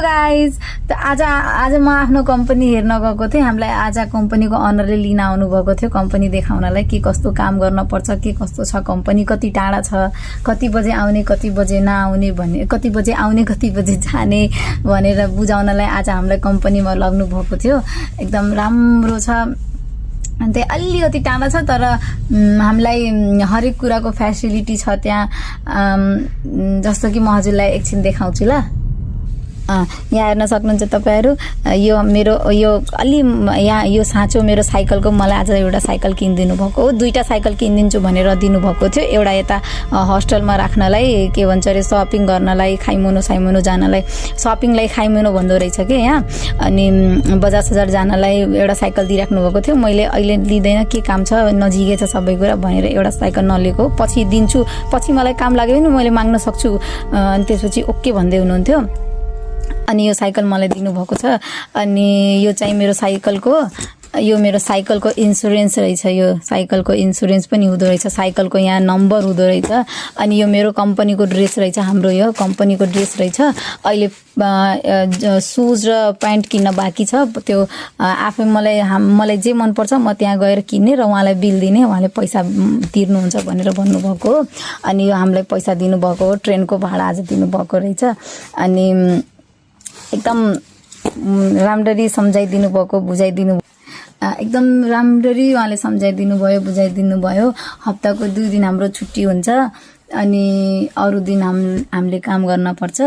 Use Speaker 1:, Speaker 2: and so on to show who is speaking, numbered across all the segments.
Speaker 1: Guys त आज म आफ्नो कम्पनी हेर्न गएको थिएँ। हामीलाई आज कम्पनीको अनरले लिन आउनु भएको थियो कम्पनी देखाउनलाई के कस्तो काम गर्न पर्छ, के कस्तो छ कम्पनी, कति टाढा छ, कति बजे आउने कति बजे नआउने भन्ने, कति बजे आउने कति बजे जाने भनेर बुझाउनलाई आज हामीलाई कम्पनीमा लग्नु भएको थियो। एकदम राम्रो छ, अन्त अलिकति टाढा छ तर हामीलाई हरेक कुराको फ्यासिलिटी छ त्यहाँ। जस्तो कि म हजुरलाई एकछिन देखाउँछु ल। यहाँ हेर्न सक्नुहुन्छ तपाईहरु, यो मेरो यो अलि यहाँ यो साँचो मेरो साइकलको मलाई आज एउटा साइकल किनिदिनु भएको हो। दुईटा साइकल किनिदिन्छु भनेर दिनु भएको थियो। एउटा यता हस्टेलमा राख्नलाई, के भन्छ रे, शपिङ गर्नलाई, खाइमुनो साइमुनो जानलाई, शपिङलाई खाइमुनो भन्दो रहेछ के यहाँ, अनि बजार सजार जानलाई एउटा साइकल दिइराख्नु भएको थियो। मैले अहिले लिँदैन, के काम छ, नजिकै छ सबै कुरा भनेर एउटा साइकल नलिएको, पछि दिन्छु, पछि मलाई काम लाग्यो भने मैले माग्न सक्छु, अनि त्यसपछि ओके भन्दै हुनुहुन्थ्यो। अनि यो साइकल मलाई दिनुभएको छ। अनि यो चाहिँ मेरो साइकलको, यो मेरो साइकलको इन्सुरेन्स रहेछ। यो साइकलको इन्सुरेन्स पनि हुँदो रहेछ, साइकलको यहाँ नम्बर हुँदो रहेछ। अनि यो मेरो कम्पनीको ड्रेस रहेछ, हाम्रो यो कम्पनीको ड्रेस रहेछ। अहिले सुज र प्यान्ट किन्न बाँकी छ, त्यो आफै मलाई जे मनपर्छ म त्यहाँ गएर किन्ने र उहाँलाई बिल दिने, उहाँले पैसा तिर्नुहुन्छ भनेर भन्नुभएको हो। अनि यो हामीलाई पैसा दिनुभएको हो, ट्रेनको भाडा आज दिनुभएको रहेछ। अनि एकदम राम्ररी सम्झाइदिनु भएको, बुझाइदिनु, एकदम राम्ररी उहाँले सम्झाइदिनु भयो, बुझाइदिनु भयो। हप्ताको 2 दिन हाम्रो छुट्टी हुन्छ, अनि अरू दिन हामीले काम गर्न पर्छ।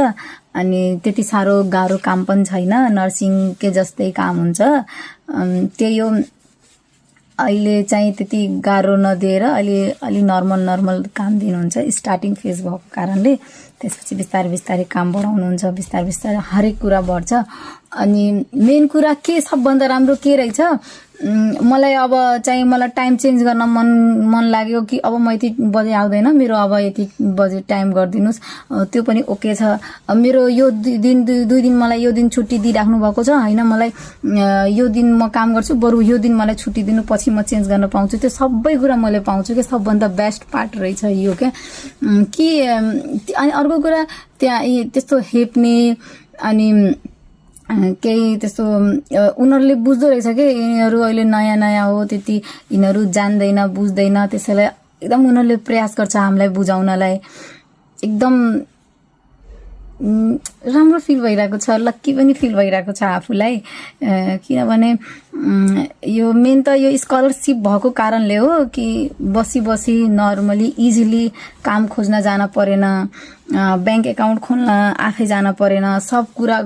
Speaker 1: अनि त्यति साह्रो गाह्रो काम पनि छैन, नर्सिङकै जस्तै काम हुन्छ। त्यही हो, अहिले चाहिँ त्यति गाह्रो नदिएर अलि नर्मल काम दिनुहुन्छ स्टार्टिङ फेज भएको कारणले। त्यसपछि बिस्तारै काम बढाउनुहुन्छ, बिस्तारै हरेक कुरा बढ्छ। अनि मेन कुरा के सबभन्दा राम्रो के रहेछ, मलाई अब चाहिँ मलाई टाइम चेन्ज गर्न मन लाग्यो कि अब म यति बजे आउँदैन, मेरो अब यति बजे टाइम गरिदिनुहोस्, त्यो पनि ओके छ। मेरो यो दिन 2 दिन मलाई यो दिन छुट्टी दिइराख्नु भएको छ होइन, मलाई यो दिन म काम गर्छु, बरु यो दिन मलाई छुट्टी दिनु, पछि म चेन्ज गर्न पाउँछु। त्यो सबै कुरा मैले पाउँछु कि सबभन्दा बेस्ट पार्ट रहेछ यो क्या। कि अनि अर्को कुरा त्यहाँ त्यस्तो हेप्ने अनि केही त्यस्तो उनीहरूले बुझ्दो रहेछ कि यिनीहरू अहिले नयाँ हो, त्यति यिनीहरू जान्दैन बुझ्दैन, त्यसैले एकदम उनीहरूले प्रयास गर्छ हामीलाई बुझाउनलाई। एकदम राम्रो फिल भइरहेको छ, लक्की पनि फिल भइरहेको छ आफूलाई। किनभने यो मेन त यो स्कलरसिप भएको कारणले हो कि बसी नर्मली इजिली काम खोज्न जान परेन, ब्याङ्क एकाउन्ट खोल्न आफै जान परेन, सब कुरा